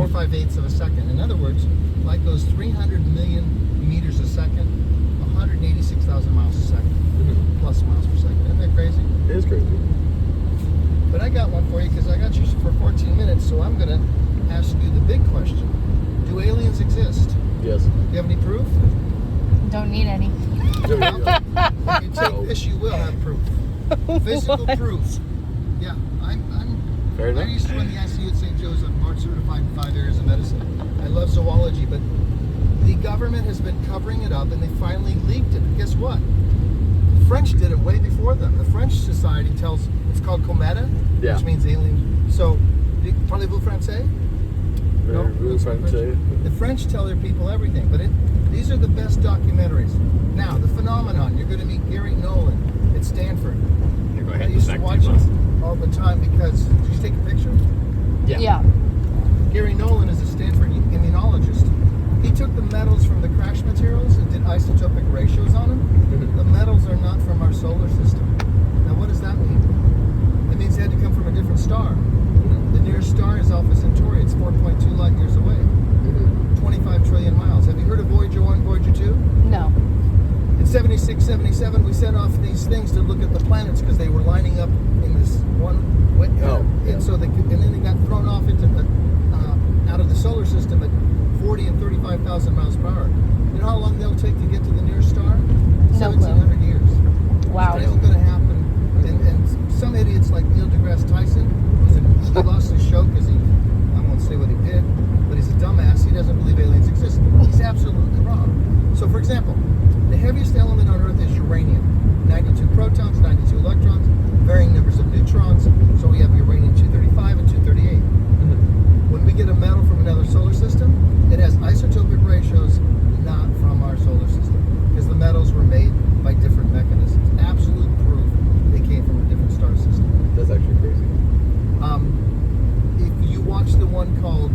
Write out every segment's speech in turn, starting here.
4/5 of a second. In other words, light goes 300 million meters a second, 186,000 miles a second, plus miles per second. Isn't that crazy? It is crazy. But I got one for you because I got you for 14 minutes, so I'm going to ask you the big question. Do aliens exist? Yes. Do you have any proof? Don't need any. If you take this, you will have proof. Physical proof. Yeah, Fair enough. I used to run the ICU at St. Joe's. I'm board certified in 5 areas of medicine. I love zoology, but the government has been covering it up, and they finally leaked it. But guess what? The French did it way before them. The French society tells, it's called cometa, which means alien. So, parlez-vous français? No? The French tell their people everything, but these are the best documentaries. Now, the phenomenon, you're going to meet Gary Nolan at Stanford. Here, go ahead. I used to watch it all the time because, did you take a picture? Yeah. Gary Nolan is a Stanford immunologist. He took the metals from the crash materials and did isotopic ratios on them. The metals are not from our solar system. Now, what does that mean? It means they had to come from a different star. The nearest star is Alpha Centauri. It's 4.2 light years away. 25 trillion miles. Have you heard of Voyager 1, Voyager 2? No. In 76, 77, we sent off these things to look at the planets because they were lining up in this one way. And so and then they got thrown off into out of the solar system at 40 and 35,000 miles per hour. You know how long they'll take to get to the nearest star? 1,700 years. Wow. It isn't going to happen. And some idiots like Neil deGrasse Tyson, he lost his show because I won't say what he did, but he's a dumbass. He doesn't believe aliens exist. He's absolutely wrong. So, for example, the heaviest element on Earth is uranium. 92 protons, 92 electrons, varying numbers of neutrons. So we have uranium-235 and 238. When we get a metal from another solar system, it has isotopic ratios not from our solar system because the metals were made by different mechanisms. Absolute proof they came from a different star system. That's actually crazy. If you watch the one called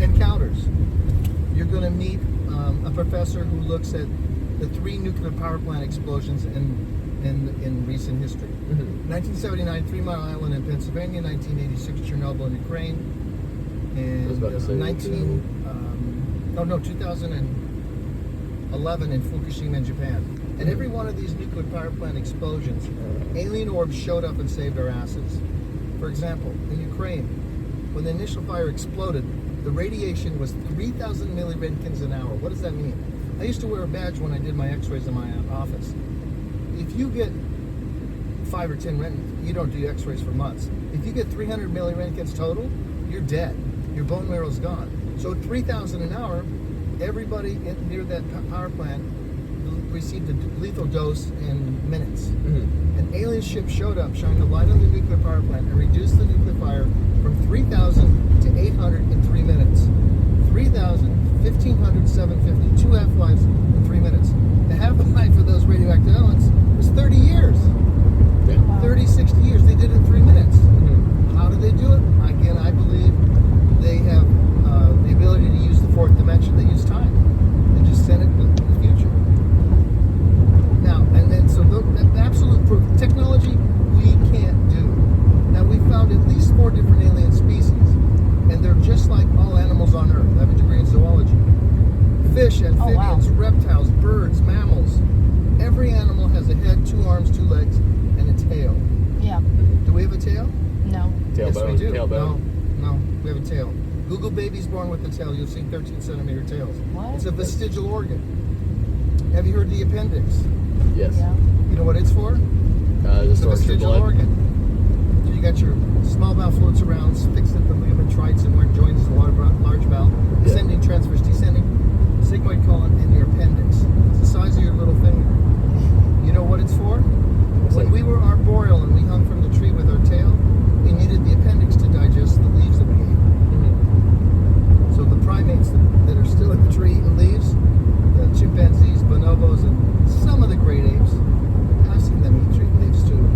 Encounters, you're going to meet a professor who looks at the 3 nuclear power plant explosions in recent history. 1979, 3 Mile Island in Pennsylvania. 1986, Chernobyl in Ukraine. And 2011 in Fukushima in Japan. And every one of these nuclear power plant explosions, alien orbs showed up and saved our asses. For example, in Ukraine, when the initial fire exploded, the radiation was 3,000 millirentgens an hour. What does that mean? I used to wear a badge when I did my x-rays in my office. If you get 5 or 10 rentgens, you don't do x-rays for months. If you get 300 millirentgens total, you're dead. Your bone marrow's gone. So at 3,000 an hour, everybody near that power plant received a lethal dose in minutes. An alien ship showed up, shined a light on the nuclear power plant, and reduced the nuclear fire from 3,000 to 800 in 3 minutes. 3,000, 1,500, 750, 2 half-lives in 3 minutes. The half-life of those radioactive elements was 30 years. 30, 60 years. They did it in 3 minutes. How did they do it? Again, I believe they have the ability to use the 4th dimension. They use time and just send it to the future. Now, and then, so the absolute proof. Technology, we can't do. Now, we found at least 4 different alien species, and they're just like all animals on Earth. I have a degree in zoology. Fish, amphibians, reptiles, birds, mammals. Every animal has a head, 2 arms, 2 legs, and a tail. Yeah. Do we have a tail? No. Yes, we do. Tailbone. No, we have a tail. Google babies born with a tail. You'll see 13-centimeter tails. What? It's a vestigial organ. Have you heard the appendix? Yes. Yeah. You know what it's for? It's a vestigial organ. So you got your small bowel fluids around, fixed at the ligament triton where it joins the large bowel, ascending, transverse, descending, sigmoid colon, and your appendix. It's the size of your little finger. You know what it's for? When we were arboreal and we hung from the tree with our tail, we needed the appendix to digest the leaves that we ate. So the primates that are still in the tree and leaves, the chimpanzees, bonobos, and some of the great apes, I've seen them eat tree leaves too.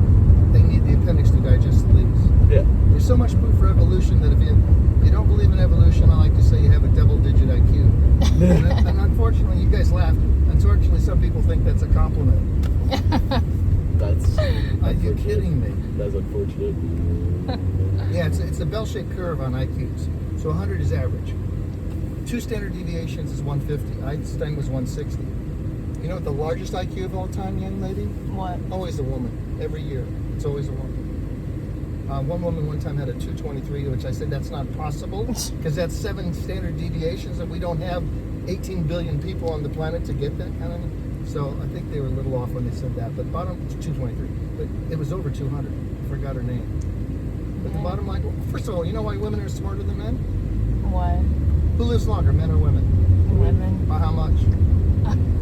They need the appendix to digest the leaves. Yeah. There's so much proof for evolution that if you don't believe in evolution, I like to say you have a double-digit IQ. and unfortunately, you guys laughed. Unfortunately, some people think that's a compliment. That's Are you kidding me? That's unfortunate. Yeah, it's a bell-shaped curve on IQs. So 100 is average. 2 standard deviations is 150. Einstein was 160. You know what the largest IQ of all time, young lady? What? Always a woman. Every year. It's always a woman. One woman one time had a 223, which I said that's not possible because that's 7 standard deviations and we don't have 18 billion people on the planet to get that kind of. So I think they were a little off when they said that. But bottom 223. But it was over 200. I forgot her name. But the bottom line, first of all, you know why women are smarter than men? What? Who lives longer, men or women? Women. By how much?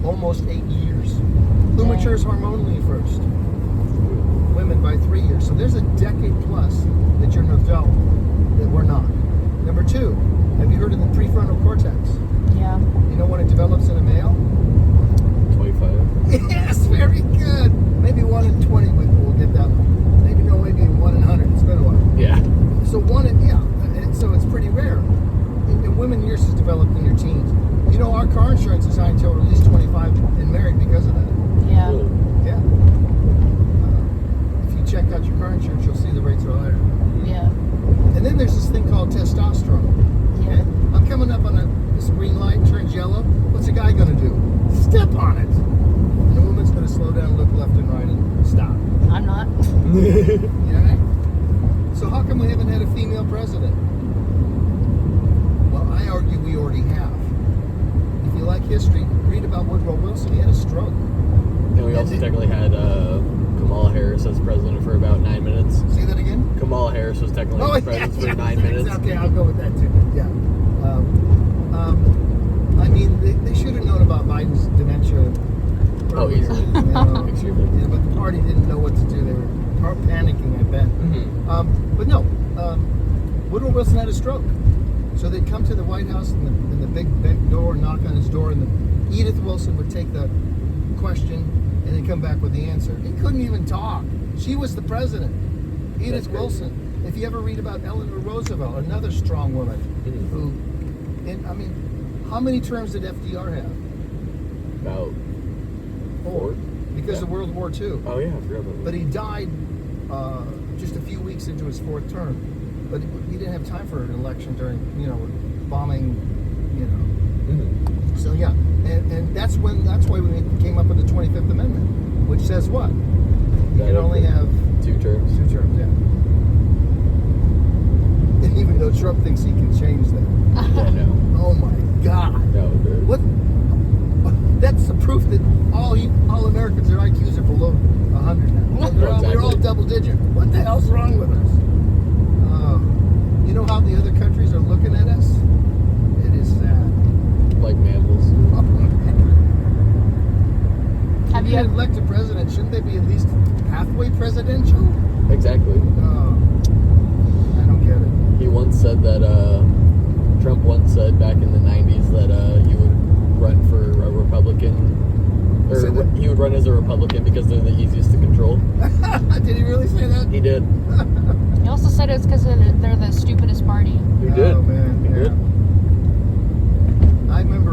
Almost 8 years. Who matures hormonally first? Women by 3 years. So there's a decade plus that you're an adult that we're not. Number 2, have you heard of the prefrontal cortex? Yeah. You know when it develops in a male? 25. Yes, very good. Maybe 1 in 20 we'll get that one. Maybe 1 in 100. It's been a while. Yeah. So and so it's pretty rare. In women, yours is developed in your teens. You know, our car insurance is high until at least 25 and married because of that. Yeah. Really? Yeah. If you check out your car insurance, you'll see the rates are higher. Yeah. And then there's this thing called testosterone. Yeah. I'm coming up on this green light, turns yellow. What's a guy gonna do? Step on it. And the woman's gonna slow down, look left and right, and stop. I'm not. Yeah. So how come we haven't had a female president? Well, I argue we already have. If you like history, read about Woodrow Wilson. He had a stroke. And we also technically had Kamala Harris as president for about 9 minutes. Say that again? Kamala Harris was technically president for 9 minutes. Okay, I'll go with that too. Yeah. I mean, they should have known about Biden's dementia. Oh, earlier, easily. you know. Extremely. Yeah, but the party didn't know what to do. They were panicking, I bet. Mm-hmm. But no, Woodrow Wilson had a stroke. So they'd come to the White House and the big bent door, knock on his door, and Edith Wilson would take the question and then come back with the answer. He couldn't even talk. She was the president. Edith Wilson. If you ever read about Eleanor Roosevelt, another strong woman who, I mean, how many terms did FDR have? About 4. Because of World War II. Oh, yeah, I forgot about that. But he died just a few weeks into his 4th term. But he didn't have time for an election during, bombing, So yeah, and that's why we came up with the 25th Amendment, which says what? You can only have 2 terms. 2 terms, yeah. Even though Trump thinks he can change that. Yeah, no. Oh my God! No, dude. What? That's the proof that all Americans, their IQs are below 100 now. We're all double digit. What the hell's wrong with us? You know how the other countries are looking at us? It is sad. Like mammals. Have you If ever? elected president, shouldn't they be at least halfway presidential? Exactly. I don't get it. He once said that, Trump once said back in the 90s that he would run for a Republican. Or Said that? he would run as a Republican because they're the easiest to control. Did he really say that? He did. He also said it's because they're the stupidest party. He did. Oh man, He yeah. did. I remember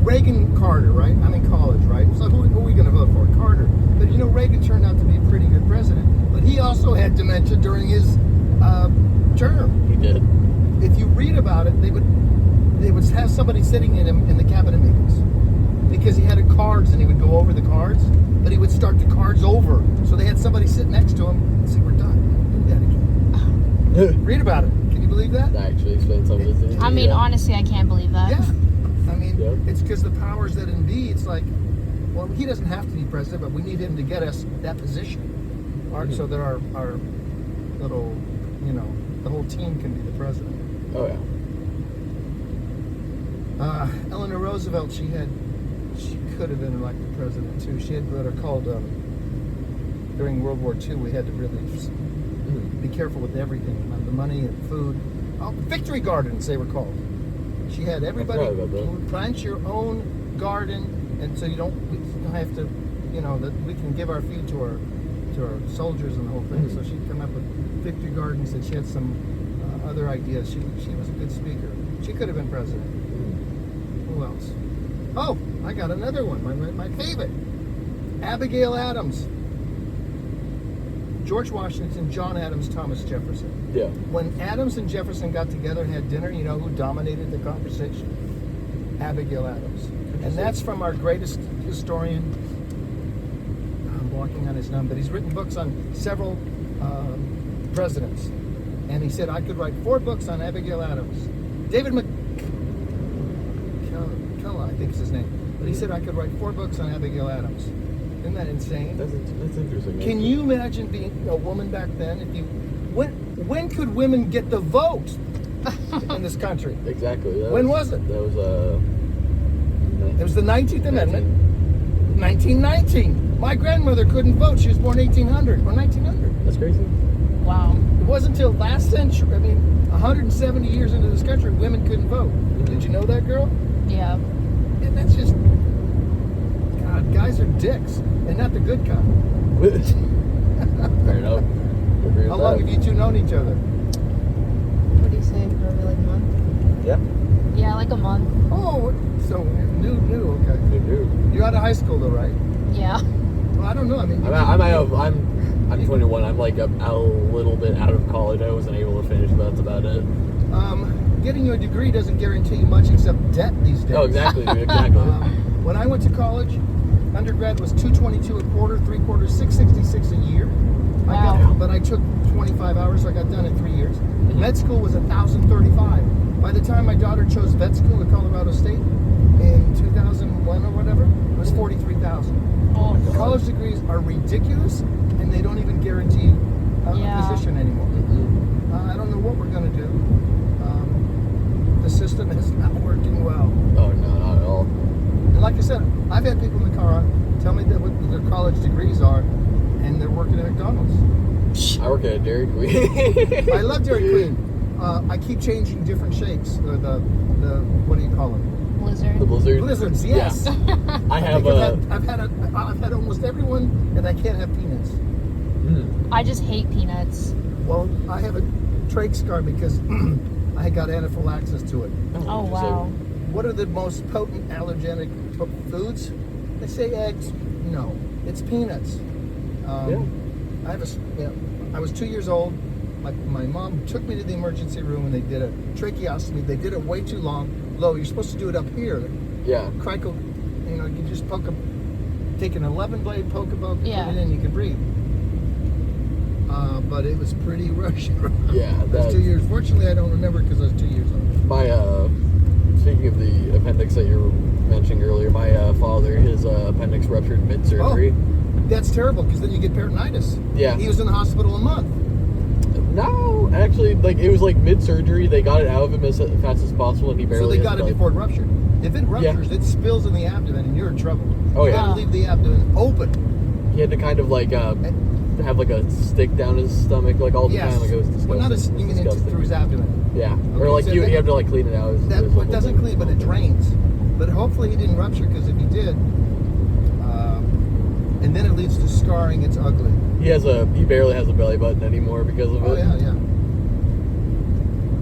Reagan Carter, right? I'm in college, right? So who are we going to vote for? Carter. But Reagan turned out to be a pretty good president. But he also had dementia during his term. He did. If you read about it, they would have somebody sitting in the cabinet meetings because he had cards and he would go over the cards, but he would start the cards over. So they had somebody sit next to him and say, "We're done. Do that again." Read about it. Can you believe that? That actually explains some of his things. I mean, honestly, I can't believe that. Yeah. I mean, Yeah. it's because the powers that be. It's like, well, he doesn't have to be president, but we need him to get us that position, so that our little, the whole team can be the president. Oh, yeah. Eleanor Roosevelt, she could have been elected president too. She had what are called during World War II. We had to really just be careful with everything, the money and food. Victory gardens, they were called. She had everybody I forgot about that. plant your own garden, and so we don't have to, that we can give our food to our soldiers and the whole thing. So she'd come up with victory gardens, and she had some other ideas. She was a good speaker. She could have been president. Who else? Oh, I got another one. My favorite. Abigail Adams. George Washington, John Adams, Thomas Jefferson. Yeah. When Adams and Jefferson got together and had dinner, you know who dominated the conversation? Abigail Adams. And that's from our greatest historian. I'm blocking on his name, but he's written books on several presidents. And he said, I could write 4 books on Abigail Adams. David McCullough, I think is his name. But he said, I could write 4 books on Abigail Adams. Isn't that insane? That's interesting. Can you imagine being a woman back then? When could women get the vote in this country? Exactly. When was it? That was It was the 19th Amendment. 1919. My grandmother couldn't vote. She was born 1800 or 1900. That's crazy. Wow. It wasn't until last century, 170 years into this country, women couldn't vote. Did you know that, girl? Yeah. And that's just, God, guys are dicks, and not the good kind. Fair enough. Agree with How long that. have you two known each other? What do you say? Probably like a month. Yeah. Yeah, like a month. Oh, so new, okay. Dude. You're out of high school though, right? Yeah. Well, I don't know. I'm 21. I'm like a little bit out of college. I wasn't able to finish, but that's about it. Getting your degree doesn't guarantee you much except debt these days. Oh, exactly. Exactly. When I went to college, undergrad was $222 a quarter, 3/4, $666 a year. Wow. But I took 25 hours, so I got done in 3 years. Med school was $1,035. By the time my daughter chose vet school at Colorado State in 2001 or whatever, it was $43,000. Oh. College degrees are ridiculous, and they don't even guarantee a position anymore. I don't know what we're going to do. The system is not working well. Oh, no, not at all. And like I said, I've had people in the car tell me that what their college degrees are, and they're working at McDonald's. I work at a Dairy Queen. I love Dairy Queen. I keep changing different shakes. Or the what do you call them? Blizzard. The Blizzard. Blizzards, yes. Yeah. I've had almost everyone, and I can't have peanuts. I just hate peanuts. Well, I have a trach scar because I got anaphylaxis to it. Oh, wow. What are the most potent allergenic foods? They say eggs. No, it's peanuts. I was 2 years old. My mom took me to the emergency room and they did a tracheostomy. They did it way too low. You're supposed to do it up here. Yeah. Crico, you just take an 11-blade poke a poke, Yeah. put it in, you can breathe. But it was pretty rushed. Yeah. That's 2 years. Fortunately, I don't remember because I was 2 years old. Speaking of the appendix that you were mentioning earlier, my father, his appendix ruptured mid-surgery. Oh, that's terrible because then you get peritonitis. Yeah. He was in the hospital a month. No, actually, it was mid-surgery. They got it out of him as fast as possible, and he barely. So they got it before it ruptured. If it ruptures, Yeah. it spills in the abdomen, and you're in trouble. Oh, You yeah. gotta leave the abdomen open. He had to kind of have a stick down his stomach all the Yes. time. It was disgusting. Well, not It was you mean disgusting. through his abdomen. Yeah, Okay, or so you that- have to clean it out. It was That the what whole doesn't thing. clean, but it drains. But hopefully he didn't rupture, because if he did, and then it leads to scarring. It's ugly. He barely has a belly button anymore because of Oh it. yeah.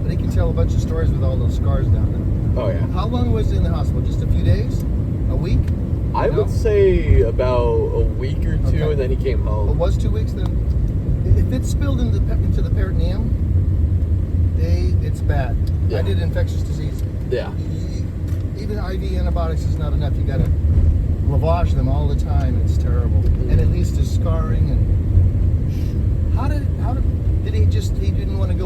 But he can tell a bunch of stories with all those scars down there. Oh yeah. How long was he in the hospital? Just a few days? A week? I No? would say about a week or two, Okay. and then he came home. It was 2 weeks then. If it's spilled into the peritoneum, it's bad. Yeah. I did infectious disease. Yeah. Even IV antibiotics is not enough. You got to lavage them all the time. It's terrible, and it leads to scarring. And how did he didn't want to go